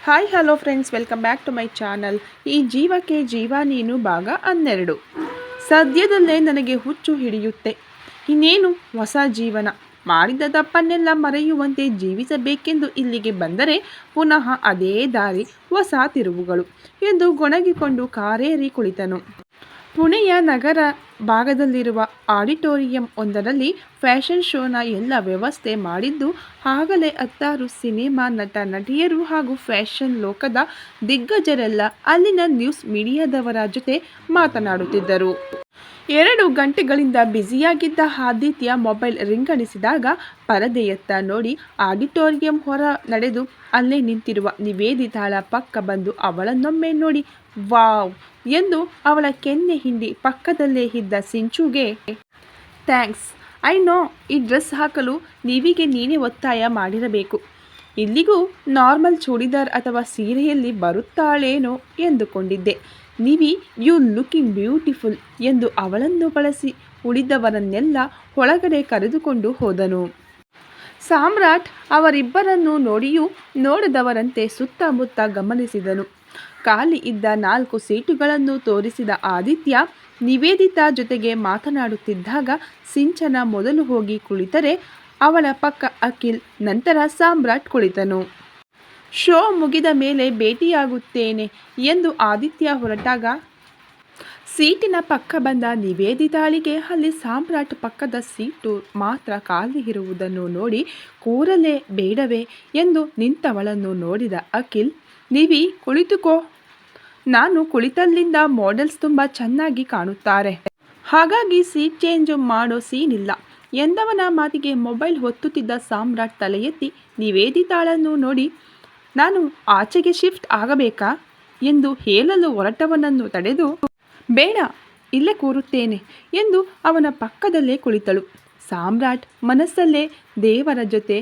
Hi hello friends, welcome back to my channel. ಈ ಜೀವಕ್ಕೆ ಜೀವ ನೀನು ಭಾಗ 12. ಸದ್ಯದಲ್ಲೇ ನನಗೆ ಹುಚ್ಚು ಹಿಡಿಯುತ್ತೆ. ಇನ್ನೇನು ಹೊಸ ಜೀವನ, ಮಾಡಿದ ತಪ್ಪನ್ನೆಲ್ಲ ಮರೆಯುವಂತೆ ಜೀವಿಸಬೇಕೆಂದು ಇಲ್ಲಿಗೆ ಬಂದರೆ ಪುನಃ ಅದೇ ದಾರಿ, ಹೊಸ ತಿರುವುಗಳು ಎಂದು ಗೊಣಗಿಕೊಂಡು ಕಾರೇರಿ ಕುಳಿತನು. ಪುಣೆಯ ನಗರ ಭಾಗದಲ್ಲಿರುವ ಆಡಿಟೋರಿಯಂ ಒಂದರಲ್ಲಿ ಫ್ಯಾಷನ್ ಶೋನ ಎಲ್ಲ ವ್ಯವಸ್ಥೆ ಮಾಡಿದ್ದು ಆಗಲೇ 10 ಸಿನಿಮಾ ನಟ ನಟಿಯರು ಹಾಗೂ ಫ್ಯಾಷನ್ ಲೋಕದ ದಿಗ್ಗಜರೆಲ್ಲ ಅಲ್ಲಿನ ನ್ಯೂಸ್ ಮೀಡಿಯಾದವರ ಜೊತೆ ಮಾತನಾಡುತ್ತಿದ್ದರು. 2 ಗಂಟೆಗಳಿಂದ ಬ್ಯುಸಿಯಾಗಿದ್ದ ಆದಿತ್ಯ ಮೊಬೈಲ್ ರಿಂಗಣಿಸಿದಾಗ ಪರದೆಯತ್ತ ನೋಡಿ ಆಡಿಟೋರಿಯಂ ಹೊರ ನಡೆದು ಅಲ್ಲೇ ನಿಂತಿರುವ ನಿವೇದಿತಾಳ ಪಕ್ಕ ಬಂದು ಅವಳನ್ನೊಮ್ಮೆ ನೋಡಿ ವಾವ್ ಎಂದು ಅವಳ ಕೆನ್ನೆ ಹಿಂಡಿ ಪಕ್ಕದಲ್ಲೇ ಇದ್ದ ಸಿಂಚುಗೆ ಥ್ಯಾಂಕ್ಸ್, ಐ ನೋ ಈ ಡ್ರೆಸ್ ಹಾಕಲು ನೀವಿಗೆ ನೀನೇ ಒತ್ತಾಯ ಮಾಡಿರಬೇಕು. ಇಲ್ಲಿಗೂ ನಾರ್ಮಲ್ ಚೂಡಿದಾರ್ ಅಥವಾ ಸೀರೆಯಲ್ಲಿ ಬರುತ್ತಾಳೇನೋ ಎಂದುಕೊಂಡಿದ್ದೆ. ನಿವಿ, ಯು ಲುಕಿಂಗ್ ಬ್ಯೂಟಿಫುಲ್ ಎಂದು ಅವಳನ್ನು ಬಳಸಿ ಉಳಿದವರನ್ನೆಲ್ಲ ಒಳಗಡೆ ಕರೆದುಕೊಂಡು ಹೋದನು. ಸಾಮ್ರಾಟ್ ಅವರಿಬ್ಬರನ್ನು ನೋಡಿಯೂ ನೋಡದವರಂತೆ ಸುತ್ತಮುತ್ತ ಗಮನಿಸಿದನು. ಖಾಲಿ ಇದ್ದ 4 ಸೀಟುಗಳನ್ನು ತೋರಿಸಿದ ಆದಿತ್ಯ ನಿವೇದಿತಾ ಜೊತೆಗೆ ಮಾತನಾಡುತ್ತಿದ್ದಾಗ ಸಿಂಚನ ಮೊದಲು ಹೋಗಿ ಕುಳಿತರೆ ಅವಳ ಪಕ್ಕ ಅಖಿಲ್, ನಂತರ ಸಾಮ್ರಾಟ್ ಕುಳಿತನು. ಶೋ ಮುಗಿದ ಮೇಲೆ ಭೇಟಿಯಾಗುತ್ತೇನೆ ಎಂದು ಆದಿತ್ಯ ಹೊರಟಾಗ ಸೀಟಿನ ಪಕ್ಕ ಬಂದ ನಿವೇದಿತಾಳಿಗೆ ಅಲ್ಲಿ ಸಾಮ್ರಾಟ್ ಪಕ್ಕದ ಸೀಟು ಮಾತ್ರ ಖಾಲಿ ಇರುವುದನ್ನು ನೋಡಿ ಕೂರಲೇ ಬೇಡವೇ ಎಂದು ನಿಂತವಳನ್ನು ನೋಡಿದ ಅಖಿಲ್, ನಿವಿ ಕುಳಿತುಕೋ, ನಾನು ಕುಳಿತಲ್ಲಿಂದ ಮಾಡೆಲ್ಸ್ ತುಂಬ ಚೆನ್ನಾಗಿ ಕಾಣುತ್ತಾರೆ, ಹಾಗಾಗಿ ಸೀಟ್ ಚೇಂಜ್ ಮಾಡೋ ಸೀನ್ ಇಲ್ಲ ಎಂದವನ ಮಾತಿಗೆ ಮೊಬೈಲ್ ಹೊತ್ತುತ್ತಿದ್ದ ಸಾಮ್ರಾಟ್ ತಲೆ ಎತ್ತಿ ನಿವೇದಿತಾಳನ್ನು ನೋಡಿ, ನಾನು ಆಚೆಗೆ ಶಿಫ್ಟ್ ಆಗಬೇಕಾ ಎಂದು ಹೇಳಲು ಹೊರಟವನನ್ನು ತಡೆದು, ಬೇಡ, ಇಲ್ಲೇ ಕೂರುತ್ತೇನೆ ಎಂದು ಅವನ ಪಕ್ಕದಲ್ಲೇ ಕುಳಿತಳು. ಸಾಮ್ರಾಟ್ ಮನಸ್ಸಲ್ಲೇ ದೇವರ ಜೊತೆ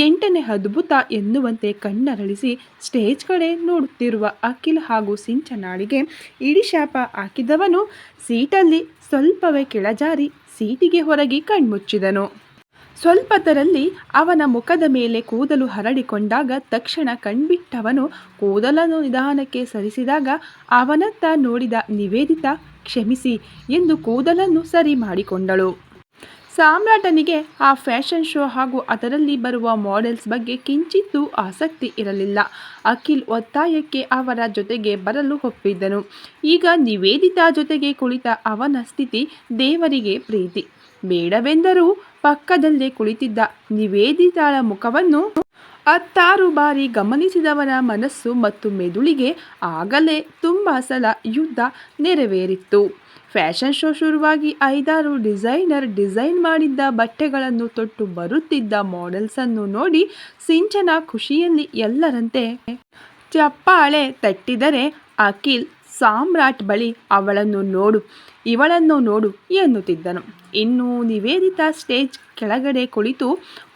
8ನೇ ಅದ್ಭುತ ಎನ್ನುವಂತೆ ಕಣ್ಣರಳಿಸಿ ಸ್ಟೇಜ್ ಕಡೆ ನೋಡುತ್ತಿರುವ ಅಖಿಲ್ ಹಾಗೂ ಸಿಂಚನಾಳಿಗೆ ಇಡೀ ಶಾಪ ಹಾಕಿದವನು ಸೀಟಲ್ಲಿ ಸ್ವಲ್ಪವೇ ಕೆಳಜಾರಿ ಸೀಟಿಗೆ ಹೊರಗಿ ಕಣ್ಮುಚ್ಚಿದನು. ಸ್ವಲ್ಪದರಲ್ಲಿ ಅವನ ಮುಖದ ಮೇಲೆ ಕೂದಲು ಹರಡಿಕೊಂಡಾಗ ತಕ್ಷಣ ಕಣ್ಬಿಟ್ಟವನು ಕೂದಲನ್ನು ನಿಧಾನಕ್ಕೆ ಸರಿಸಿದಾಗ ಅವನತ್ತ ನೋಡಿದ ನಿವೇದಿತಾ ಕ್ಷಮಿಸಿ ಎಂದು ಕೂದಲನ್ನು ಸರಿ ಮಾಡಿಕೊಂಡಳು. ಸಾಮ್ರಾಟನಿಗೆ ಆ ಫ್ಯಾಷನ್ ಶೋ ಹಾಗೂ ಅದರಲ್ಲಿ ಬರುವ ಮಾಡೆಲ್ಸ್ ಬಗ್ಗೆ ಕಿಂಚಿತ್ತೂ ಆಸಕ್ತಿ ಇರಲಿಲ್ಲ. ಅಖಿಲ್ ಒತ್ತಾಯಕ್ಕೆ ಅವರ ಜೊತೆಗೆ ಬರಲು ಒಪ್ಪಿದ್ದನು. ಈಗ ನಿವೇದಿತಾ ಜೊತೆಗೆ ಕುಳಿತ ಅವನ ಸ್ಥಿತಿ ದೇವರಿಗೆ ಪ್ರೀತಿ. ಬೇಡವೆಂದರೂ ಪಕ್ಕದಲ್ಲೇ ಕುಳಿತಿದ್ದ ನಿವೇದಿತಾಳ ಮುಖವನ್ನು 10 ಬಾರಿ ಗಮನಿಸಿದವನ ಮನಸ್ಸು ಮತ್ತು ಮೆದುಳಿಗೆ ಆಗಲೇ ತುಂಬ ಸಲ ಯುದ್ಧ ನೆರವೇರಿತ್ತು. ಫ್ಯಾಷನ್ ಶೋ ಶುರುವಾಗಿ 5-6 ಡಿಸೈನರ್ ಡಿಸೈನ್ ಮಾಡಿದ್ದ ಬಟ್ಟೆಗಳನ್ನು ತೊಟ್ಟು ಬರುತ್ತಿದ್ದ ಮಾಡೆಲ್ಸನ್ನು ನೋಡಿ ಸಿಂಚನ ಖುಷಿಯಲ್ಲಿ ಎಲ್ಲರಂತೆ ಚಪ್ಪಾಳೆ ತಟ್ಟಿದರೆ ಅಖಿಲ್ ಸಾಮ್ರಾಟ್ ಬಳಿ ಅವಳನ್ನು ನೋಡು, ಇವಳನ್ನು ನೋಡು ಎನ್ನುತ್ತಿದ್ದನು. ಇನ್ನು ನಿವೇದಿತಾ ಸ್ಟೇಜ್ ಕೆಳಗಡೆ ಕುಳಿತು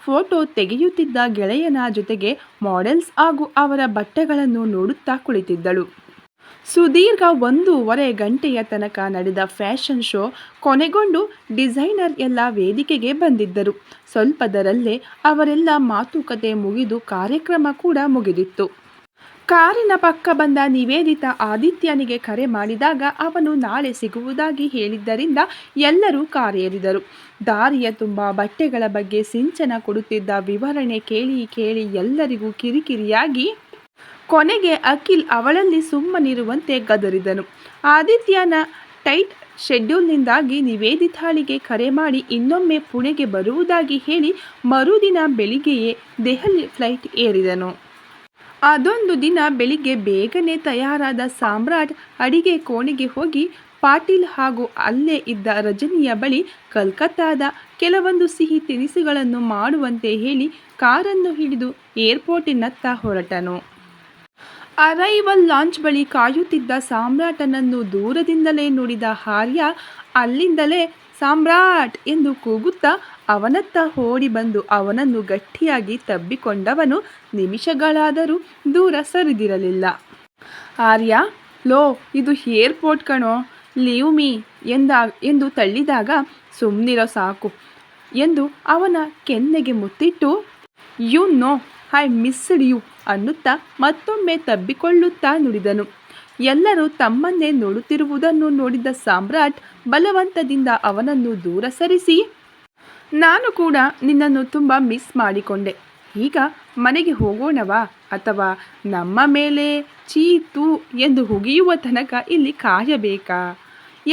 ಫೋಟೋ ತೆಗೆಯುತ್ತಿದ್ದ ಗೆಳೆಯನ ಜೊತೆಗೆ ಮಾಡೆಲ್ಸ್ ಹಾಗೂ ಅವರ ಬಟ್ಟೆಗಳನ್ನು ನೋಡುತ್ತಾ ಕುಳಿತಿದ್ದಳು. ಸುದೀರ್ಘ 1.5 ಗಂಟೆಯ ತನಕ ನಡೆದ ಫ್ಯಾಷನ್ ಶೋ ಕೊನೆಗೊಂಡು ಡಿಸೈನರ್ ಎಲ್ಲ ವೇದಿಕೆಗೆ ಬಂದಿದ್ದರು. ಸ್ವಲ್ಪದರಲ್ಲೇ ಅವರೆಲ್ಲ ಮಾತುಕತೆ ಮುಗಿದು ಕಾರ್ಯಕ್ರಮ ಕೂಡ ಮುಗಿದಿತ್ತು. ಕಾರಿನ ಪಕ್ಕ ಬಂದ ನಿವೇದಿತಾ ಆದಿತ್ಯನಿಗೆ ಕರೆ ಮಾಡಿದಾಗ ಅವನು ನಾಳೆ ಸಿಗುವುದಾಗಿ ಹೇಳಿದ್ದರಿಂದ ಎಲ್ಲರೂ ಕಾರೇರಿದರು. ದಾರಿಯ ತುಂಬ ಬಟ್ಟೆಗಳ ಬಗ್ಗೆ ಸಿಂಚನ ಕೊಡುತ್ತಿದ್ದ ವಿವರಣೆ ಕೇಳಿ ಎಲ್ಲರಿಗೂ ಕಿರಿಕಿರಿಯಾಗಿ ಕೊನೆಗೆ ಅಖಿಲ್ ಅವಳಲ್ಲಿ ಸುಮ್ಮನಿರುವಂತೆ ಗದರಿದನು. ಆದಿತ್ಯನ ಟೈಟ್ ಶೆಡ್ಯೂಲ್ನಿಂದಾಗಿ ನಿವೇದಿತಾಳಿಗೆ ಕರೆ ಮಾಡಿ ಇನ್ನೊಮ್ಮೆ ಪುಣೆಗೆ ಬರುವುದಾಗಿ ಹೇಳಿ ಮರುದಿನ ಬೆಳಿಗ್ಗೆಯೇ ದೆಹಲಿ ಫ್ಲೈಟ್ ಏರಿದನು. ಅದೊಂದು ದಿನ ಬೆಳಿಗ್ಗೆ ಬೇಗನೆ ತಯಾರಾದ ಸಾಮ್ರಾಟ್ ಅಡಿಗೆ ಕೋಣೆಗೆ ಹೋಗಿ ಪಾಟೀಲ್ ಹಾಗೂ ಅಲ್ಲೇ ಇದ್ದ ರಜನಿಯ ಬಳಿ ಕಲ್ಕತ್ತಾದ ಕೆಲವೊಂದು ಸಿಹಿ ತಿನಿಸುಗಳನ್ನು ಮಾಡುವಂತೆ ಹೇಳಿ ಕಾರನ್ನು ಹಿಡಿದು ಏರ್ಪೋರ್ಟಿನತ್ತ ಹೊರಟನು. ಅರೈವಲ್ ಲಾಂಚ್ ಬಳಿ ಕಾಯುತ್ತಿದ್ದ ಸಾಮ್ರಾಟನನ್ನು ದೂರದಿಂದಲೇ ನೋಡಿದ ಆರ್ಯ ಅಲ್ಲಿಂದಲೇ ಸಾಮ್ರಾಟ್ ಎಂದು ಕೂಗುತ್ತಾ ಅವನತ್ತ ಓಡಿ ಬಂದು ಅವನನ್ನು ಗಟ್ಟಿಯಾಗಿ ತಬ್ಬಿಕೊಂಡವನು ನಿಮಿಷಗಳಾದರೂ ದೂರ ಸರಿದಿರಲಿಲ್ಲ. ಆರ್ಯ, ಲೋ, ಇದು ಏರ್ಪೋರ್ಟ್ ಕಣೋ, ಲೀವ್ ಮೀ ಎಂದು ತಳ್ಳಿದಾಗ ಸುಮ್ಮನಿರೋ ಸಾಕು ಎಂದು ಅವನ ಕೆನ್ನೆಗೆ ಮುತ್ತಿಟ್ಟು, you know I missed you ಅನ್ನುತ್ತಾ ಮತ್ತೊಮ್ಮೆ ತಬ್ಬಿಕೊಳ್ಳುತ್ತಾ ನುಡಿದನು. ಎಲ್ಲರೂ ತಮ್ಮನ್ನೇ ನೋಡುತ್ತಿರುವುದನ್ನು ನೋಡಿದ ಸಾಮ್ರಾಟ್ ಬಲವಂತದಿಂದ ಅವನನ್ನು ದೂರ ಸರಿಸಿ, ನಾನು ಕೂಡ ನಿನ್ನನ್ನು ತುಂಬ ಮಿಸ್ ಮಾಡಿಕೊಂಡೆ. ಈಗ ಮನೆಗೆ ಹೋಗೋಣವಾ, ಅಥವಾ ನಮ್ಮ ಮೇಲೆ ಚೀತು ಎಂದು ಹುಗಿಯುವ ತನಕ ಇಲ್ಲಿ ಕಾಯಬೇಕಾ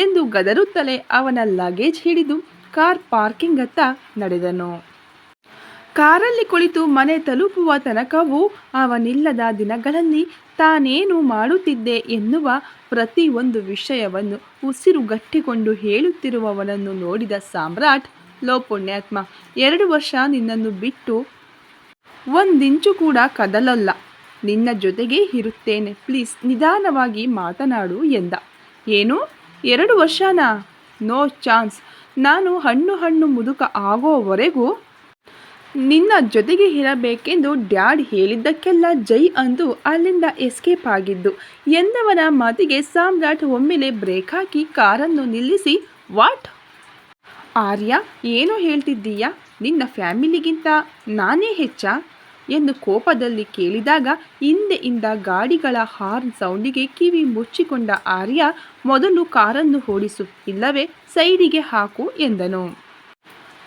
ಎಂದು ಗದರುತ್ತಲೇ ಅವನ ಲಗೇಜ್ ಹಿಡಿದು ಕಾರ್ ಪಾರ್ಕಿಂಗತ್ತ ನಡೆದನು. ಕಾರಲ್ಲಿ ಕುಳಿತು ಮನೆ ತಲುಪುವ ತನಕವೂ ಅವನಿಲ್ಲದ ದಿನಗಳಲ್ಲಿ ತಾನೇನು ಮಾಡುತ್ತಿದ್ದೆ ಎನ್ನುವ ಪ್ರತಿಯೊಂದು ವಿಷಯವನ್ನು ಉಸಿರುಗಟ್ಟಿಕೊಂಡು ಹೇಳುತ್ತಿರುವವನನ್ನು ನೋಡಿದ ಸಾಮ್ರಾಟ್, ಲೋ ಪುಣ್ಯಾತ್ಮ, 2 ವರ್ಷ ನಿನ್ನನ್ನು ಬಿಟ್ಟು ಒಂದಿಂಚು ಕೂಡ ಕದಲಲ್ಲ. ನಿನ್ನ ಜೊತೆಗೇ ಇರುತ್ತೇನೆ, ಪ್ಲೀಸ್ ನಿಧಾನವಾಗಿ ಮಾತನಾಡು ಎಂದ. ಏನು, 2 ವರ್ಷನಾ? No chance. ನಾನು ಹಣ್ಣು ಮುದುಕ ಆಗೋವರೆಗೂ ನಿನ್ನ ಜೊತೆಗೆ ಇರಬೇಕೆಂದು ಡ್ಯಾಡ್ ಹೇಳಿದ್ದಕ್ಕೆಲ್ಲ ಜೈ ಅಂದು ಅಲ್ಲಿಂದ ಎಸ್ಕೇಪ್ ಆಗಿದ್ದು ಎಂದವನ ಮಾತಿಗೆ ಸಾಮ್ರಾಟ್ ಒಮ್ಮೆಲೆ ಬ್ರೇಕ್ ಹಾಕಿ ಕಾರನ್ನು ನಿಲ್ಲಿಸಿ, ವಾಟ್ ಆರ್ಯ, ಏನು ಹೇಳ್ತಿದ್ದೀಯಾ? ನಿನ್ನ ಫ್ಯಾಮಿಲಿಗಿಂತ ನಾನೇ ಹೆಚ್ಚಾ ಎಂದು ಕೋಪದಲ್ಲಿ ಕೇಳಿದಾಗ ಹಿಂದೆಯಿಂದ ಗಾಡಿಗಳ ಹಾರ್ನ್ ಸೌಂಡಿಗೆ ಕಿವಿ ಮುಚ್ಚಿಕೊಂಡ ಆರ್ಯ, ಮೊದಲು ಕಾರನ್ನು ಓಡಿಸು, ಇಲ್ಲವೇ ಸೈಡಿಗೆ ಹಾಕು ಎಂದನು.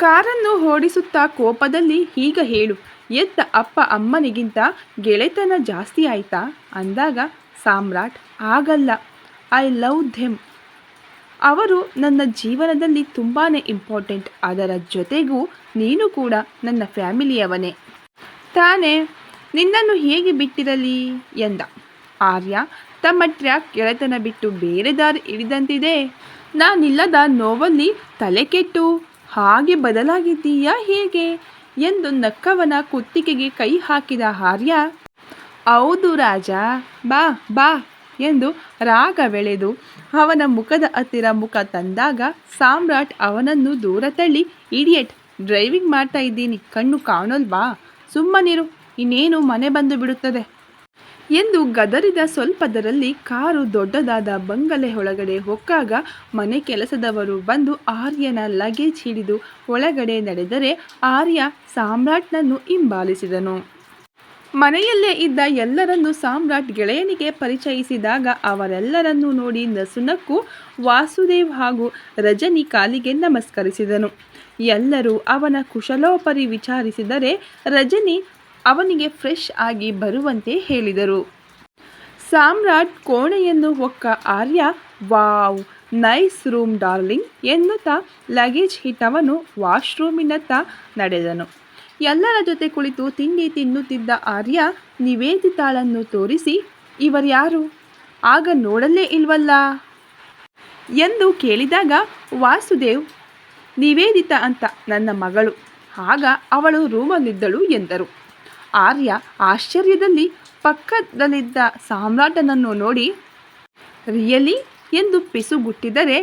ಕಾರನ್ನು ಓಡಿಸುತ್ತಾ ಕೋಪದಲ್ಲಿ, ಈಗ ಹೇಳು, ಎದ್ದ ಅಪ್ಪ ಅಮ್ಮನಿಗಿಂತ ಗೆಳೆತನ ಜಾಸ್ತಿ ಆಯ್ತಾ ಅಂದಾಗ ಸಾಮ್ರಾಟ್, ಆಗಲ್ಲ, ಐ ಲವ್ ದೆಮ್. ಅವರು ನನ್ನ ಜೀವನದಲ್ಲಿ ತುಂಬಾ ಇಂಪಾರ್ಟೆಂಟ್. ಅದರ ಜೊತೆಗೂ ನೀನು ಕೂಡ ನನ್ನ ಫ್ಯಾಮಿಲಿಯವನೇ ತಾನೇ, ನಿನ್ನನ್ನು ಹೇಗೆ ಬಿಟ್ಟಿರಲಿ ಎಂದ. ಆರ್ಯ, ತಮ್ಮ ಟ್ರ್ಯಾಕ್ ಗೆಳೆತನ ಬಿಟ್ಟು ಬೇರೆ ದಾರಿ ಹಿಡಿದಂತಿದೆ. ನಾನಿಲ್ಲದ ನೋವಲ್ಲಿ ತಲೆ ಕೆಟ್ಟು ಹಾಗೆ ಬದಲಾಗಿದ್ದೀಯಾ ಹೇಗೆ ಎಂದು ನಕ್ಕವನ ಕುತ್ತಿಗೆಗೆ ಕೈ ಹಾಕಿದ ಆರ್ಯ, ಹೌದು ರಾಜ, ಬಾ ಬಾ ಎಂದು ರಾಗವೆಳೆದು ಅವನ ಮುಖದ ಹತ್ತಿರ ಮುಖ ತಂದಾಗ ಸಾಮ್ರಾಟ್ ಅವನನ್ನು ದೂರ ತಳ್ಳಿ, ಇಡಿಯಟ್, ಡ್ರೈವಿಂಗ್ ಮಾಡ್ತಾ ಇದ್ದೀನಿ, ಕಣ್ಣು ಕಾಣೋಲ್ವಾ, ಸುಮ್ಮನಿರು, ಇನ್ನೇನು ಮನೆ ಬಂದು ಬಿಡುತ್ತದೆ ಎಂದು ಗದರಿದ. ಸ್ವಲ್ಪದರಲ್ಲಿ ಕಾರು ದೊಡ್ಡದಾದ ಬಂಗಲೆ ಒಳಗಡೆ ಹೊಕ್ಕಾಗ ಮನೆ ಕೆಲಸದವರು ಬಂದು ಆರ್ಯನ ಲಗೇಜ್ ಹಿಡಿದು ಒಳಗಡೆ ನಡೆದರೆ ಆರ್ಯ ಸಾಮ್ರಾಟ್ನನ್ನು ಹಿಂಬಾಲಿಸಿದನು. ಮನೆಯಲ್ಲೇ ಇದ್ದ ಎಲ್ಲರನ್ನೂ ಸಾಮ್ರಾಟ್ ಗೆಳೆಯನಿಗೆ ಪರಿಚಯಿಸಿದಾಗ ಅವರೆಲ್ಲರನ್ನೂ ನೋಡಿ ನಸುನಕ್ಕು ವಾಸುದೇವ್ ಹಾಗೂ ರಜನಿ ಕಾಲಿಗೆ ನಮಸ್ಕರಿಸಿದನು. ಎಲ್ಲರೂ ಅವನ ಕುಶಲೋಪರಿ ವಿಚಾರಿಸಿದರೆ ರಜನಿ ಅವನಿಗೆ ಫ್ರೆಶ್ ಆಗಿ ಬರುವಂತೆ ಹೇಳಿದರು. ಸಾಮ್ರಾಟ್ ಕೋಣೆಯನ್ನು ಹೊಕ್ಕ ಆರ್ಯ, ವಾವ್, ನೈಸ್ ರೂಮ್ ಡಾರ್ಲಿಂಗ್ ಎನ್ನುತ್ತಾ ಲಗೇಜ್ ಹಿಟ್ಟವನು ವಾಶ್ರೂಮಿನತ್ತ ನಡೆದನು. ಎಲ್ಲರ ಜೊತೆ ಕುಳಿತು ತಿಂಡಿ ತಿನ್ನುತ್ತಿದ್ದ ಆರ್ಯ ನಿವೇದಿತಾಳನ್ನು ತೋರಿಸಿ, ಇವರ್ಯಾರು, ಆಗ ನೋಡಲೇ ಇಲ್ವಲ್ಲ ಎಂದು ಕೇಳಿದಾಗ ವಾಸುದೇವ್, ನಿವೇದಿತಾ ಅಂತ ನನ್ನ ಮಗಳು, ಆಗ ಅವಳು ರೂಮಲ್ಲಿದ್ದಳು ಎಂದರು. ಆರ್ಯ ಆಶ್ಚರ್ಯದಲ್ಲಿ ಪಕ್ಕದಲ್ಲಿದ್ದ ಸಾಮ್ರಾಟನನ್ನು ನೋಡಿ, ರಿಯಲಿ ಎಂದು ಪಿಸುಗುಟ್ಟಿದರೆ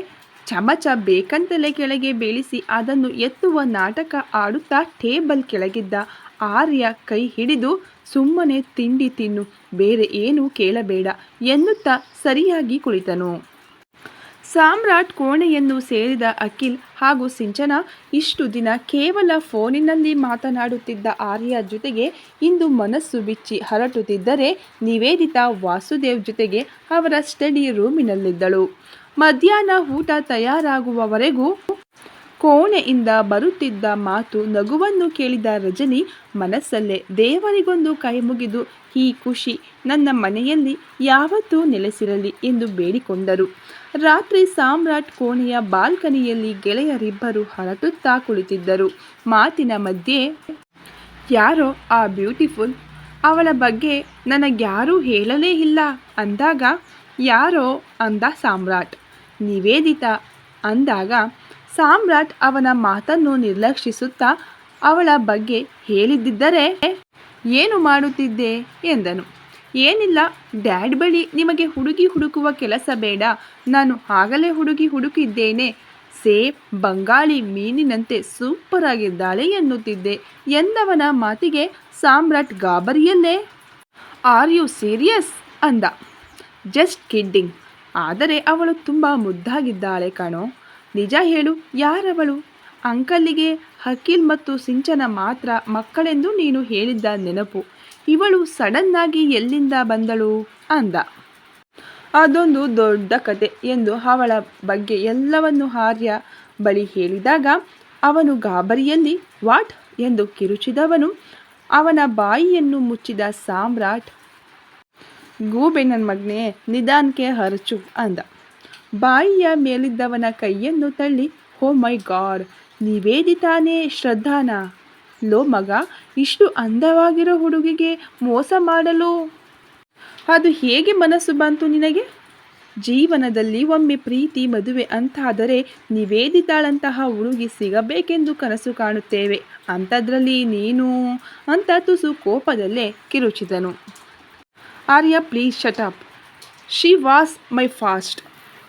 ಚಮಚ ಬೇಕಂತಲೇ ಕೆಳಗೆ ಬೀಳಿಸಿ ಅದನ್ನು ಎತ್ತುವ ನಾಟಕ ಆಡುತ್ತಾ ಟೇಬಲ್ ಕೆಳಗಿದ್ದ ಆರ್ಯ ಕೈ ಹಿಡಿದು, ಸುಮ್ಮನೆ ತಿಂಡಿ ತಿನ್ನು, ಬೇರೆ ಏನೂ ಕೇಳಬೇಡ ಎನ್ನುತ್ತಾ ಸರಿಯಾಗಿ ಕುಳಿತನು. ಸಾಮ್ರಾಟ್ ಕೋಣೆಯನ್ನು ಸೇರಿದ ಅಖಿಲ್ ಹಾಗೂ ಸಿಂಚನ ಇಷ್ಟು ದಿನ ಕೇವಲ ಫೋನಿನಲ್ಲಿ ಮಾತನಾಡುತ್ತಿದ್ದ ಆರ್ಯ ಜೊತೆಗೆ ಇಂದು ಮನಸ್ಸು ಬಿಚ್ಚಿ ಹರಟುತ್ತಿದ್ದರೆ ನಿವೇದಿತಾ ವಾಸುದೇವ್ ಜೊತೆಗೆ ಅವರ ಸ್ಟಡಿ ರೂಮಿನಲ್ಲಿದ್ದಳು. ಮಧ್ಯಾಹ್ನ ಊಟ ತಯಾರಾಗುವವರೆಗೂ ಕೋಣೆಯಿಂದ ಬರುತ್ತಿದ್ದ ಮಾತು ನಗುವನ್ನು ಕೇಳಿದ ರಜನಿ ಮನಸ್ಸಲ್ಲೇ ದೇವರಿಗೊಂದು ಕೈ ಮುಗಿದು ಈ ಖುಷಿ ನನ್ನ ಮನೆಯಲ್ಲಿ ಯಾವತ್ತೂ ನೆಲೆಸಿರಲಿ ಎಂದು ಬೇಡಿಕೊಂಡರು. ರಾತ್ರಿ ಸಾಮ್ರಾಟ್ ಕೋಣೆಯ ಬಾಲ್ಕನಿಯಲ್ಲಿ ಗೆಳೆಯರಿಬ್ಬರು ಹರಟುತ್ತಾ ಕುಳಿತಿದ್ದರು. ಮಾತಿನ ಮಧ್ಯೆ, ಯಾರೋ ಆ ಬ್ಯೂಟಿಫುಲ್, ಅವಳ ಬಗ್ಗೆ ನನಗ್ಯಾರೂ ಹೇಳಲೇ ಇಲ್ಲ ಅಂದಾಗ, ಯಾರೋ ಅಂದ ಸಾಮ್ರಾಟ್. ನಿವೇದಿತಾ ಅಂದಾಗ ಸಾಮ್ರಾಟ್ ಅವನ ಮಾತನ್ನು ನಿರ್ಲಕ್ಷಿಸುತ್ತಾ, ಅವಳ ಬಗ್ಗೆ ಹೇಳಿದ್ದಿದ್ದರೆ ಏನು ಮಾಡುತ್ತಿದ್ದೆ ಎಂದನು. ಏನಿಲ್ಲ, ಡ್ಯಾಡ್ ಬಳಿ ನಿಮಗೆ ಹುಡುಗಿ ಹುಡುಕುವ ಕೆಲಸ ಬೇಡ, ನಾನು ಆಗಲೇ ಹುಡುಗಿ ಹುಡುಕಿದ್ದೇನೆ, ಸೇಮ್ ಬಂಗಾಳಿ ಮೀನಿನಂತೆ ಸೂಪರ್ ಆಗಿದ್ದಾಳೆ ಎನ್ನುತ್ತಿದ್ದೆ ಎಂದವನ ಮಾತಿಗೆ ಸಾಮ್ರಾಟ್ ಗಾಬರಿಯಲ್ಲೇ, ಆರ್ ಯು ಸೀರಿಯಸ್ ಅಂದ. ಜಸ್ಟ್ ಕಿಡ್ಡಿಂಗ್, ಆದರೆ ಅವಳು ತುಂಬ ಮುದ್ದಾಗಿದ್ದಾಳೆ ಕಣೋ, ನಿಜ ಹೇಳು, ಯಾರವಳು? ಅಂಕಲ್ಲಿಗೆ ಅಖಿಲ್ ಮತ್ತು ಸಿಂಚನ ಮಾತ್ರ ಮಕ್ಕಳೆಂದು ನೀನು ಹೇಳಿದ್ದ ನೆನಪು, ಇವಳು ಸಡನ್ನಾಗಿ ಎಲ್ಲಿಂದ ಬಂದಳು ಅಂದ. ಅದೊಂದು ದೊಡ್ಡ ಕತೆ ಎಂದು ಅವಳ ಬಗ್ಗೆ ಎಲ್ಲವನ್ನು ಆರ್ಯ ಬಳಿ ಹೇಳಿದಾಗ ಅವನು ಗಾಬರಿಯಲ್ಲಿ ವಾಟ್ ಎಂದು ಕಿರುಚಿದವನು. ಅವನ ಬಾಯಿಯನ್ನು ಮುಚ್ಚಿದ ಸಾಮ್ರಾಟ್, ಗೂಬೆ ನನ್ನ ಮಗನೇ, ನಿಧಾನಕ್ಕೆ ಹರಚು ಅಂದ. ಬಾಯಿಯ ಮೇಲಿದ್ದವನ ಕೈಯನ್ನು ತಳ್ಳಿ, ಓ ಮೈ ಗಾಡ್, ನಿವೇದಿತಾನೇ ಶ್ರದ್ಧಾನ? ಲೋ ಮಗ, ಇಷ್ಟು ಅಂದವಾಗಿರೋ ಹುಡುಗಿಗೆ ಮೋಸ ಮಾಡಲು ಅದು ಹೇಗೆ ಮನಸ್ಸು ಬಂತು ನಿನಗೆ? ಜೀವನದಲ್ಲಿ ಒಮ್ಮೆ ಪ್ರೀತಿ ಮದುವೆ ಅಂತಾದರೆ ನಿವೇದಿತಾಳಂತಹ ಹುಡುಗಿ ಸಿಗಬೇಕೆಂದು ಕನಸು ಕಾಣುತ್ತೇವೆ, ಅಂಥದ್ರಲ್ಲಿ ನೀನು ಅಂತ ತುಸು ಕೋಪದಲ್ಲೇ ಕಿರುಚಿದನು. Arya, please shut up. She was my past.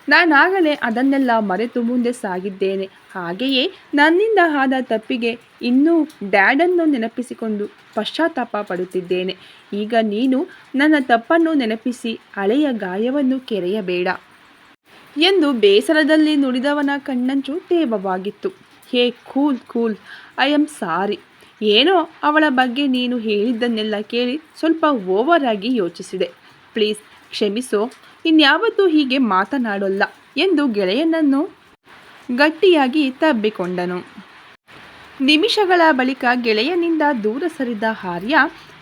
ನಾನಾಗಲೇ ಅದನ್ನೆಲ್ಲ ಮರೆತು ಮುಂದೆ ಸಾಗಿದ್ದೇನೆ. ಹಾಗೆಯೇ ನನ್ನಿಂದ ಆದ ತಪ್ಪಿಗೆ ಇನ್ನೂ ಡ್ಯಾಡನ್ನು ನೆನಪಿಸಿಕೊಂಡು ಪಶ್ಚಾತ್ತಾಪ ಪಡುತ್ತಿದ್ದೇನೆ. ಈಗ ನೀನು ನನ್ನ ತಪ್ಪನ್ನು ನೆನಪಿಸಿ ಹಳೆಯ ಗಾಯವನ್ನು ಕೆರೆಯಬೇಡ ಎಂದು ಬೇಸರದಲ್ಲಿ ನುಡಿದವನ ಕಣ್ಣಂಚು ತೇವವಾಗಿತ್ತು. Hey cool cool, I am sorry. ಏನೋ ಅವಳ ಬಗ್ಗೆ ನೀನು ಹೇಳಿದ್ದನ್ನೆಲ್ಲ ಕೇಳಿ ಸ್ವಲ್ಪ ಓವರ್ ಆಗಿ ಯೋಚಿಸಿದೆ. ಪ್ಲೀಸ್ ಕ್ಷಮಿಸೋ, ಇನ್ಯಾವತ್ತೂ ಹೀಗೆ ಮಾತನಾಡೋಲ್ಲ ಎಂದು ಗೆಳೆಯನನ್ನು ಗಟ್ಟಿಯಾಗಿ ತಬ್ಬಿಕೊಂಡನು. ನಿಮಿಷಗಳ ಬಳಿಕ ಗೆಳೆಯನಿಂದ ದೂರ ಸರಿದ ಆರ್ಯ,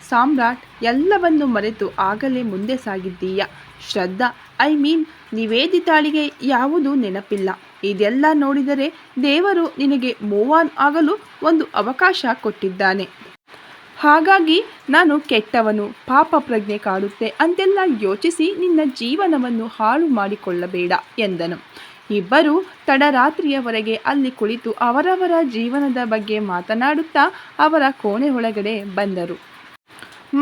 ಸಾಮ್ರಾಟ್, ಎಲ್ಲವನ್ನು ಮರೆತು ಆಗಲೇ ಮುಂದೆ ಸಾಗಿದ್ದೀಯ. ಶ್ರದ್ಧಾ, ಐ ಮೀನ್ ನಿವೇದಿತಾಳಿಗೆ ಯಾವುದೂ ನೆನಪಿಲ್ಲ. ಇದೆಲ್ಲ ನೋಡಿದರೆ ದೇವರು ನಿನಗೆ ಮೂವ್ ಆನ್ ಆಗಲು ಒಂದು ಅವಕಾಶ ಕೊಟ್ಟಿದ್ದಾನೆ. ಹಾಗಾಗಿ ನಾನು ಕೆಟ್ಟವನು, ಪಾಪ ಪ್ರಜ್ಞೆ ಕಾಡುತ್ತೆ ಅಂತೆಲ್ಲ ಯೋಚಿಸಿ ನಿನ್ನ ಜೀವನವನ್ನು ಹಾಳು ಮಾಡಿಕೊಳ್ಳಬೇಡ ಎಂದನು. ಇಬ್ಬರು ತಡರಾತ್ರಿಯವರೆಗೆ ಅಲ್ಲಿ ಕುಳಿತು ಅವರವರ ಜೀವನದ ಬಗ್ಗೆ ಮಾತನಾಡುತ್ತಾ ಅವರ ಕೋಣೆ ಒಳಗಡೆ ಬಂದರು.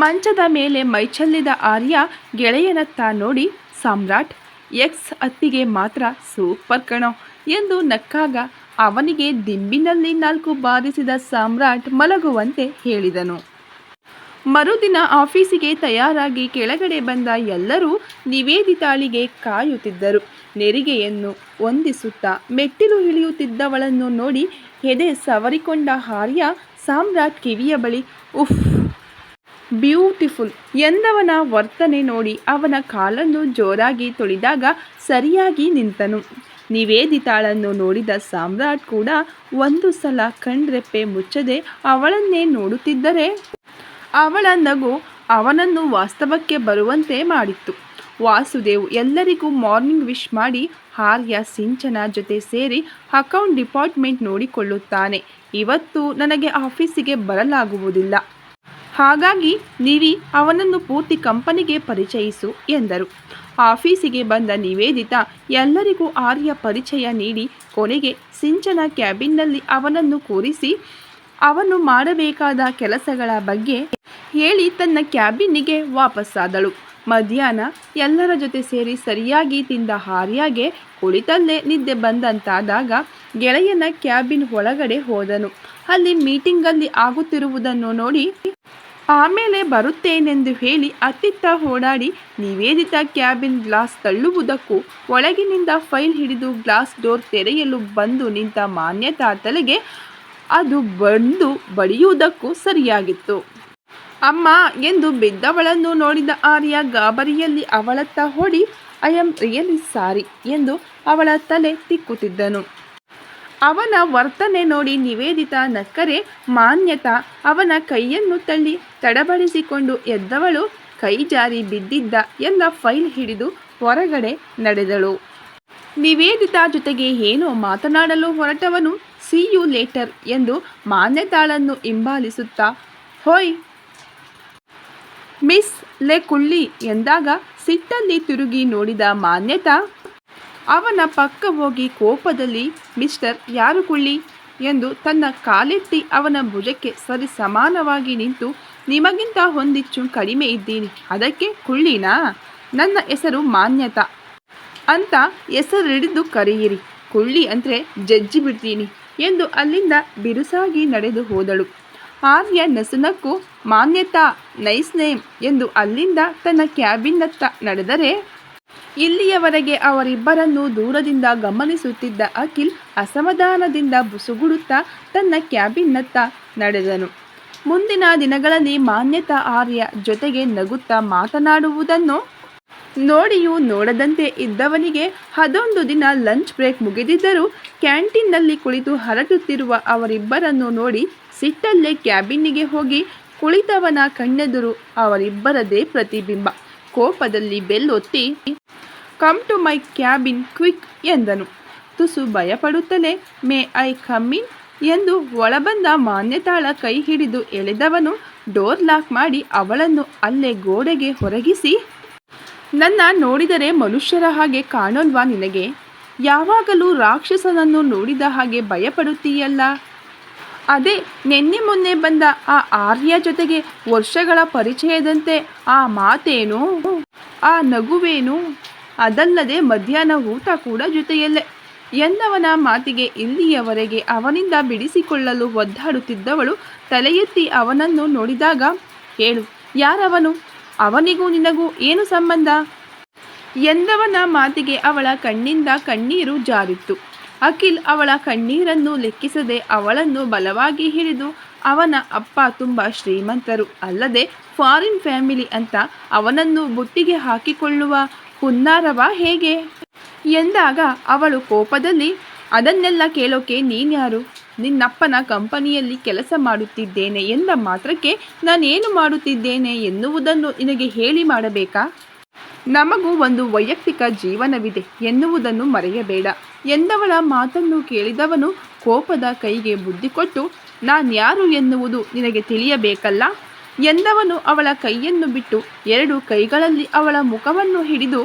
ಮಂಚದ ಮೇಲೆ ಮೈಚೆಲ್ಲಿದ ಆರ್ಯ ಗೆಳೆಯನತ್ತ ನೋಡಿ, ಸಾಮ್ರಾಟ್, ಎಕ್ಸ್ ಅತ್ತಿಗೆ ಮಾತ್ರ ಸೂಪರ್ ಕಣೋ ಎಂದು ನಕ್ಕಾಗ ಅವನಿಗೆ ದಿಂಬಿನಲ್ಲಿ 4 ಬಾರಿಸಿದ ಸಾಮ್ರಾಟ್ ಮಲಗುವಂತೆ ಹೇಳಿದನು. ಮರುದಿನ ಆಫೀಸಿಗೆ ತಯಾರಾಗಿ ಕೆಳಗಡೆ ಬಂದ ಎಲ್ಲರೂ ನಿವೇದಿತಾಳಿಗೆ ಕಾಯುತ್ತಿದ್ದರು. ನೆರಿಗೆಯನ್ನು ಹೊಂದಿಸುತ್ತಾ ಮೆಟ್ಟಿಲು ಇಳಿಯುತ್ತಿದ್ದವಳನ್ನು ನೋಡಿ ಎದೆ ಸವರಿಕೊಂಡ ಆರ್ಯ ಸಾಮ್ರಾಟ್ ಕಿವಿಯ ಬಳಿ ಉಫ್ ಬ್ಯೂಟಿಫುಲ್ ಎಂದವನ ವರ್ತನೆ ನೋಡಿ ಅವನ ಕಾಲನ್ನು ಜೋರಾಗಿ ತೊಳೆದಾಗ ಸರಿಯಾಗಿ ನಿಂತನು. ನಿವೇದಿತಾಳನ್ನು ನೋಡಿದ ಸಾಮ್ರಾಟ್ ಕೂಡ ಒಂದು ಸಲ ಕಣ್ರೆಪ್ಪೆ ಮುಚ್ಚದೆ ಅವಳನ್ನೇ ನೋಡುತ್ತಿದ್ದರೆ ಅವಳ ನಗು ಅವನನ್ನು ವಾಸ್ತವಕ್ಕೆ ಬರುವಂತೆ ಮಾಡಿತ್ತು. ವಾಸುದೇವ್ ಎಲ್ಲರಿಗೂ ಮಾರ್ನಿಂಗ್ ವಿಶ್ ಮಾಡಿ ಆರ್ಯ ಸಿಂಚನ ಜೊತೆ ಸೇರಿ ಅಕೌಂಟ್ ಡಿಪಾರ್ಟ್ಮೆಂಟ್ ನೋಡಿಕೊಳ್ಳುತ್ತಾನೆ. ಇವತ್ತು ನನಗೆ ಆಫೀಸಿಗೆ ಬರಲಾಗುವುದಿಲ್ಲ, ಹಾಗಾಗಿ ನೀವಿ ಅವನನ್ನು ಪೂರ್ತಿ ಕಂಪನಿಗೆ ಪರಿಚಯಿಸು ಎಂದರು. ಆಫೀಸಿಗೆ ಬಂದ ನಿವೇದಿತಾ ಎಲ್ಲರಿಗೂ ಆರ್ಯ ಪರಿಚಯ ನೀಡಿ ಕೊನೆಗೆ ಸಿಂಚನ ಕ್ಯಾಬಿನ್ನಲ್ಲಿ ಅವನನ್ನು ಕೂರಿಸಿ ಅವನು ಮಾಡಬೇಕಾದ ಕೆಲಸಗಳ ಬಗ್ಗೆ ಹೇಳಿ ತನ್ನ ಕ್ಯಾಬಿನ್ನಿಗೆ ವಾಪಸ್ಸಾದಳು. ಮಧ್ಯಾಹ್ನ ಎಲ್ಲರ ಜೊತೆ ಸೇರಿ ಸರಿಯಾಗಿ ತಿಂದ ಆರ್ಯಗೆ ಕುಳಿತಲ್ಲೇ ನಿದ್ದೆ ಬಂದಂತಾದಾಗ ಗೆಳೆಯನ ಕ್ಯಾಬಿನ್ ಒಳಗಡೆ ಹೋದನು. ಅಲ್ಲಿ ಮೀಟಿಂಗಲ್ಲಿ ಆಗುತ್ತಿರುವುದನ್ನು ನೋಡಿ ಆಮೇಲೆ ಬರುತ್ತೇನೆಂದು ಹೇಳಿ ಅತ್ತಿತ್ತ ಓಡಾಡಿ ನಿವೇದಿತಾ ಕ್ಯಾಬಿನ್ ಗ್ಲಾಸ್ ತಳ್ಳುವುದಕ್ಕೂ ಒಳಗಿನಿಂದ ಫೈಲ್ ಹಿಡಿದು ಗ್ಲಾಸ್ ಡೋರ್ ತೆರೆಯಲು ಬಂದು ನಿಂತ ಮಾನ್ಯತಾ ತಲೆಗೆ ಅದು ಬಂದು ಬಡಿಯುವುದಕ್ಕೂ ಸರಿಯಾಗಿತ್ತು. ಅಮ್ಮ ಎಂದು ಬಿದ್ದವಳನ್ನು ನೋಡಿದ ಆರ್ಯ ಗಾಬರಿಯಲ್ಲಿ ಅವಳತ್ತ ಓಡಿ ಐ ಆಮ್ ರಿಯಲಿ ಸಾರಿ ಎಂದು ಅವಳ ತಲೆ ತಿಕ್ಕುತ್ತಿದ್ದನು. ಅವನ ವರ್ತನೆ ನೋಡಿ ನಿವೇದಿತಾ ನಕ್ಕರೆ ಮಾನ್ಯತಾ ಅವನ ಕೈಯನ್ನು ತಳ್ಳಿ ತಡಬಡಿಸಿಕೊಂಡು ಎದ್ದವಳು ಕೈ ಜಾರಿ ಬಿದ್ದಿದ್ದ ಎಲ್ಲ ಫೈಲ್ ಹಿಡಿದು ಹೊರಗಡೆ ನಡೆದಳು. ನಿವೇದಿತಾ ಜೊತೆಗೆ ಏನೋ ಮಾತನಾಡಲು ಹೊರಟವನು ಸಿ ಯು ಲೇಟರ್ ಎಂದು ಮಾನ್ಯತಾಳನ್ನು ಹಿಂಬಾಲಿಸುತ್ತಾ ಹೋಯ್ ಮಿಸ್ ಲೇ ಕುಳ್ಳಿ ಎಂದಾಗ ಸಿಟ್ಟಲ್ಲಿ ತಿರುಗಿ ನೋಡಿದ ಮಾನ್ಯತಾ ಅವನ ಪಕ್ಕ ಹೋಗಿ ಕೋಪದಲ್ಲಿ ಮಿಸ್ಟರ್ ಯಾರು ಕುಳ್ಳಿ ಎಂದು ತನ್ನ ಕಾಲೆತ್ತಿ ಅವನ ಭುಜಕ್ಕೆ ಸರಿ ಸಮಾನವಾಗಿ ನಿಂತು ನಿಮಗಿಂತ ಒಂದಿಚ್ಚು ಕಡಿಮೆ ಇದ್ದೀನಿ, ಅದಕ್ಕೆ ಕುಳ್ಳಿನಾ? ನನ್ನ ಹೆಸರು ಮಾನ್ಯತಾ ಅಂತ ಹೆಸರಿಡಿದು ಕರೆಯಿರಿ, ಕುಳ್ಳಿ ಅಂದರೆ ಜಜ್ಜಿ ಬಿಡ್ತೀನಿ ಎಂದು ಅಲ್ಲಿಂದ ಬಿರುಸಾಗಿ ನಡೆದು ಹೋದಳು. ಆರ್ಯ ನಸುನಕ್ಕು ಮಾನ್ಯತಾ ನೈಸ್ ನೇಮ್ ಎಂದು ಅಲ್ಲಿಂದ ತನ್ನ ಕ್ಯಾಬಿನ್ನತ್ತ ನಡೆದರೆ ಇಲ್ಲಿಯವರೆಗೆ ಅವರಿಬ್ಬರನ್ನು ದೂರದಿಂದ ಗಮನಿಸುತ್ತಿದ್ದ ಅಖಿಲ್ ಅಸಮಾಧಾನದಿಂದ ಬುಸುಗುಡುತ್ತಾ ತನ್ನ ಕ್ಯಾಬಿನ್ನತ್ತ ನಡೆದನು. ಮುಂದಿನ ದಿನಗಳಲ್ಲಿ ಮಾನ್ಯತಾ ಆರ್ಯ ಜೊತೆಗೆ ನಗುತ್ತಾ ಮಾತನಾಡುವುದನ್ನು ನೋಡಿಯೂ ನೋಡದಂತೆ ಇದ್ದವನಿಗೆ ಅದೊಂದು ದಿನ ಲಂಚ್ ಬ್ರೇಕ್ ಮುಗಿದಿದ್ದರೂ ಕ್ಯಾಂಟೀನ್ನಲ್ಲಿ ಕುಳಿತು ಹರಟುತ್ತಿರುವ ಅವರಿಬ್ಬರನ್ನು ನೋಡಿ ಸಿಟ್ಟಲ್ಲೇ ಕ್ಯಾಬಿನ್ನಿಗೆ ಹೋಗಿ ಕುಳಿತವನ ಕಣ್ಣೆದುರು ಅವರಿಬ್ಬರದೇ ಪ್ರತಿಬಿಂಬ. ಕೋಪದಲ್ಲಿ ಬೆಲ್ ಒತ್ತಿ come to my cabin quick ಎಂದನು. ತುಸು ಭಯಪಡುತ್ತಲೇ ಮೇ ಐ ಕಮ್ ಇನ್ ಎಂದು ಒಳಬಂದ ಮಾನ್ಯತಾಳ ಕೈ ಹಿಡಿದು ಎಳೆದವನು ಡೋರ್ ಲಾಕ್ ಮಾಡಿ ಅವಳನ್ನು ಅಲ್ಲೇ ಗೋಡೆಗೆ ಹೊರಗಿಸಿ, ನನ್ನ ನೋಡಿದರೆ ಮನುಷ್ಯರ ಹಾಗೆ ಕಾಣೋಲ್ವಾ ನಿನಗೆ? ಯಾವಾಗಲೂ ರಾಕ್ಷಸನನ್ನು ನೋಡಿದ ಹಾಗೆ ಭಯಪಡುತ್ತೀಯಲ್ಲ. ಅದೇ ನಿನ್ನೆ ಮೊನ್ನೆ ಬಂದ ಆ ಆರ್ಯ ಜೊತೆಗೆ ವರ್ಷಗಳ ಪರಿಚಯದಂತೆ ಆ ಮಾತೇನು, ಆ ನಗುವೇನು, ಅದಲ್ಲದೆ ಮಧ್ಯಾಹ್ನ ಊಟ ಕೂಡ ಜೊತೆಯಲ್ಲೇ ಎಂದವನ ಮಾತಿಗೆ ಇಲ್ಲಿಯವರೆಗೆ ಅವನಿಂದ ಬಿಡಿಸಿಕೊಳ್ಳಲು ಒದ್ದಾಡುತ್ತಿದ್ದವಳು ತಲೆ ಎತ್ತಿ ಅವನನ್ನು ನೋಡಿದಾಗ, ಹೇಳು, ಯಾರವನು? ಅವನಿಗೂ ನಿನಗೂ ಏನು ಸಂಬಂಧ? ಎಂದವನ ಮಾತಿಗೆ ಅವಳ ಕಣ್ಣಿಂದ ಕಣ್ಣೀರು ಜಾರಿತ್ತು. ಅಖಿಲ್ ಅವಳ ಕಣ್ಣೀರನ್ನು ಲೆಕ್ಕಿಸದೆ ಅವಳನ್ನು ಬಲವಾಗಿ ಹಿಡಿದು, ಅವನ ಅಪ್ಪ ತುಂಬ ಶ್ರೀಮಂತರು, ಅಲ್ಲದೆ ಫಾರಿನ್ ಫ್ಯಾಮಿಲಿ ಅಂತ ಅವನನ್ನು ಬುಟ್ಟಿಗೆ ಹಾಕಿಕೊಳ್ಳುವ ಹುನ್ನಾರವ ಹೇಗೆ ಎಂದಾಗ ಅವಳು ಕೋಪದಲ್ಲಿ, ಅದನ್ನೆಲ್ಲ ಕೇಳೋಕೆ ನೀನ್ಯಾರು? ನಿನ್ನಪ್ಪನ ಕಂಪನಿಯಲ್ಲಿ ಕೆಲಸ ಮಾಡುತ್ತಿದ್ದೇನೆ ಎಂದ ಮಾತ್ರಕ್ಕೆ ನಾನೇನು ಮಾಡುತ್ತಿದ್ದೇನೆ ಎನ್ನುವುದನ್ನು ನಿನಗೆ ಹೇಳಿ ಮಾಡಬೇಕಾ? ನಮಗೂ ಒಂದು ವೈಯಕ್ತಿಕ ಜೀವನವಿದೆ ಎನ್ನುವುದನ್ನು ಮರೆಯಬೇಡ ಎಂದವಳ ಮಾತನ್ನು ಕೇಳಿದವನು ಕೋಪದ ಕೈಗೆ ಬುದ್ಧಿ ಕೊಟ್ಟು, ನಾನ್ಯಾರು ಎನ್ನುವುದು ನಿನಗೆ ತಿಳಿಯಬೇಕಲ್ಲ ಎಂದವನು ಅವಳ ಕೈಯನ್ನು ಬಿಟ್ಟು ಎರಡು ಕೈಗಳಲ್ಲಿ ಅವಳ ಮುಖವನ್ನು ಹಿಡಿದು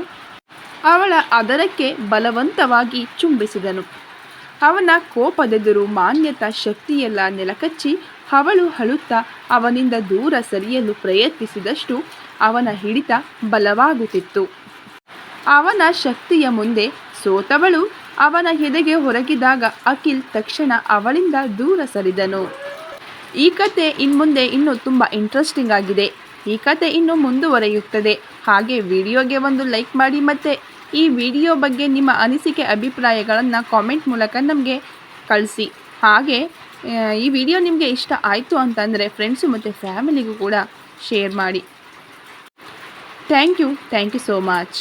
ಅವಳ ಅದರಕ್ಕೆ ಬಲವಂತವಾಗಿ ಚುಂಬಿಸಿದನು. ಅವನ ಕೋಪದೆದುರು ಮಾನ್ಯತಾ ಶಕ್ತಿಯೆಲ್ಲ ನೆಲಕಚ್ಚಿ ಅವಳು ಅಳುತ್ತಾ ಅವನಿಂದ ದೂರ ಸರಿಯಲು ಪ್ರಯತ್ನಿಸಿದಷ್ಟು ಅವನ ಹಿಡಿತ ಬಲವಾಗುತ್ತಿತ್ತು. ಅವನ ಶಕ್ತಿಯ ಮುಂದೆ ಸೋತವಳು ಅವನ ಎದೆಗೆ ಹೊರಗಿದಾಗ ಅಖಿಲ್ ತಕ್ಷಣ ಅವಳಿಂದ ದೂರ ಸರಿದನು. ಈ ಕತೆ ಇನ್ಮುಂದೆ ಇನ್ನೂ ತುಂಬ ಇಂಟ್ರೆಸ್ಟಿಂಗ್ ಆಗಿದೆ. ಈ ಕತೆ ಇನ್ನೂ ಮುಂದುವರಿಯುತ್ತದೆ. ಹಾಗೆ ವಿಡಿಯೋಗೆ ಒಂದು ಲೈಕ್ ಮಾಡಿ ಮತ್ತು ಈ ವಿಡಿಯೋ ಬಗ್ಗೆ ನಿಮ್ಮ ಅನಿಸಿಕೆ ಅಭಿಪ್ರಾಯಗಳನ್ನು ಕಾಮೆಂಟ್ ಮೂಲಕ ನಮಗೆ ಕಳಿಸಿ. ಹಾಗೆ ಈ ವಿಡಿಯೋ ನಿಮಗೆ ಇಷ್ಟ ಆಯಿತು ಅಂತಂದರೆ ಫ್ರೆಂಡ್ಸು ಮತ್ತು ಫ್ಯಾಮಿಲಿಗೂ ಕೂಡ ಶೇರ್ ಮಾಡಿ. Thank you so much.